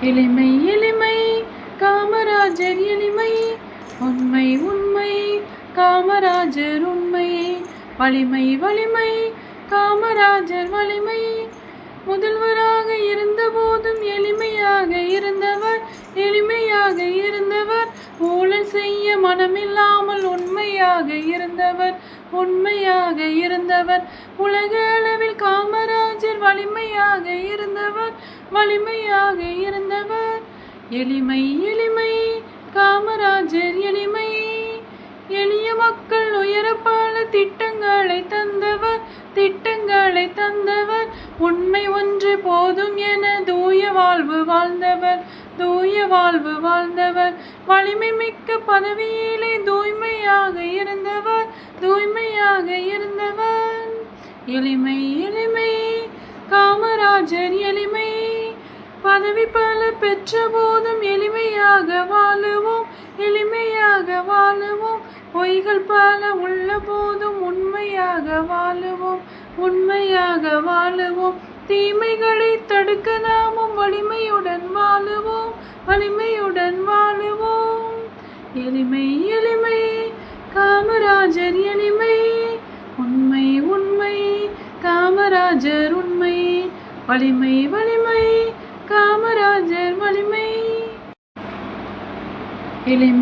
எளிமை எளிமை காமராஜர் எளிமை, உண்மை உண்மை காமராஜர் உண்மை, வலிமை வலிமை காமராஜர் வலிமை. முதல்வராக இருந்த போதும் எளிமையாக இருந்தவர், எளிமையாக இருந்தவர். ஊழல் செய்ய மனமில்லாமல் உண்மையாக இருந்தவர், உண்மையாக இருந்தவர். உலக அளவில் காமராஜர் வலிமையாக இருந்தவர், வலிமையாக இருந்தவர். எளிமை எளிமை காமராஜர் எளிமை. எளிய மக்கள் உயர பல திட்டங்களை தந்தவர், திட்டங்களை தந்தவர். உண்மை ஒன்று போதும் என தூய வாழ்வு வாழ்ந்தவர், தூய வாழ்வு வாழ்ந்தவர். வலிமை மிக்க பதவியிலே தூய்மையாக இருந்தவர், தூய்மையாக இருந்தவர். எளிமை எளிமை காமராஜர் எளிமை. பதவி பல பெற்ற போதும் எளிமையாக வாழுவோம், எளிமையாக வாழுவோம். பொய்கள் பல உள்ள போதும் உண்மையாக வாழுவோம், உண்மையாக வாழுவோம். தீமைகளை தடுக்க நாமும் வலிமையுடன் வாழுவோம், வலிமையுடன் வாழுவோம். எளிமை எளிமை காமராஜர் எளிமை, உண்மை உண்மை காமராஜர் உண்மை, வலிமை வலிமை காமராஜர் வலிமை. எளிமை